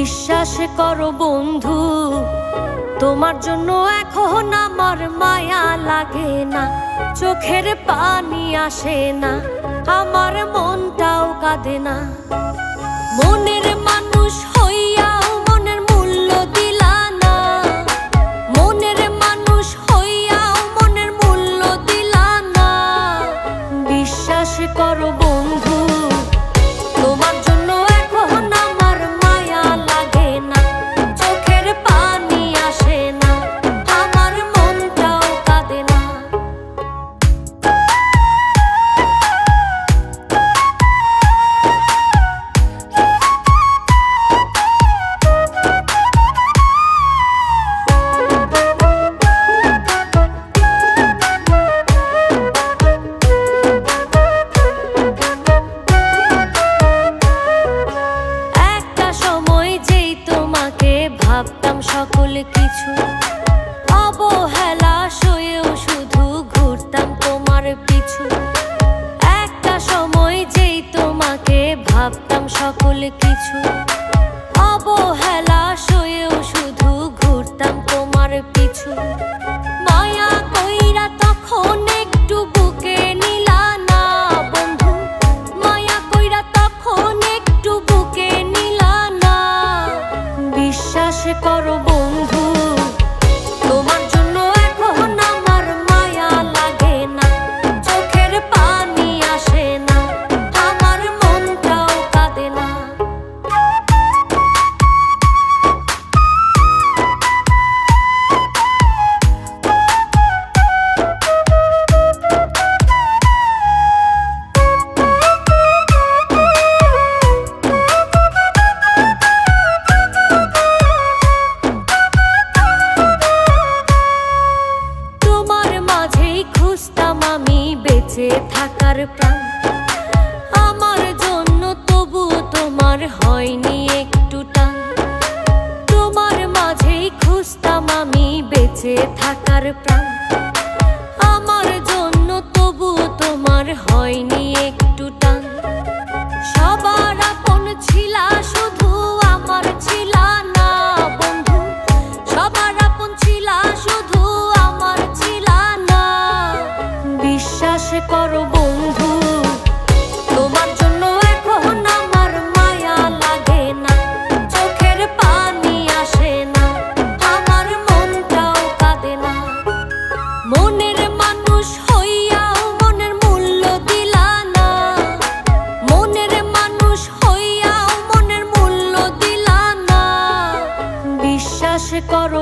বিশ্বাস করো বন্ধু, তোমার জন্য এখন আমার মায়া লাগে না, চোখের পানি আসে না, আমার মনটাও কাঁদে না। মনের মানুষ হইয়াও মনের মূল্য দিলা না, মনের মানুষ হইয়াও মনের মূল্য দিলা না। বিশ্বাস করো বন্ধু, তোমার জন্য এখন আমার মায়া লাগে না, চোখের পানি আসে না, আমার মনটাও কাঁদে না। ভাবতাম সকল কিছু, অবহেলা সয়েও শুধু ঘুরতাম তোমার পিছু। একটা সময় যেই তোমাকে ভাবতাম সকল কিছু, অবহেলা সয়েও শুধু ঘুরতাম তোমার পিছু। মায়া কইরা তখন একটু বুকে নিলা না বন্ধু, মায়া কইরা তখন একটু বুকে নিলা না। বিশ্বাস করো বন্ধু, তোমার জন্য এখন আমার মায়া লাগে না, চোখের পানি আসে না, আমার মনটাও কাঁদে না। খুঁজতাম আমি বেঁচে থাকার প্রাণ, আমার জন্য তবু তোমার হয়নি একটু টান। তোমার মাঝেই খুঁজতাম আমি বেঁচে থাকার প্রাণ, আমার জন্য তবু তোমার হয়নি একটু টান। সবার আপন ছিলা শুধু আমার ছিলা না বন্ধু, সবার আপন ছিলা শুধু আমার ছিলা না। বিশ্বাস করো বন্ধু, তোমার জন্য এখন আমার মায়া লাগে না, চোখের পানি আসে না, আমার মনটাও কাঁদে না। মনের মানুষ হইয়াও মনের মূল্য দিলা না, মনের মানুষ হইয়াও মনের মূল্য দিলা না। বিশ্বাস করো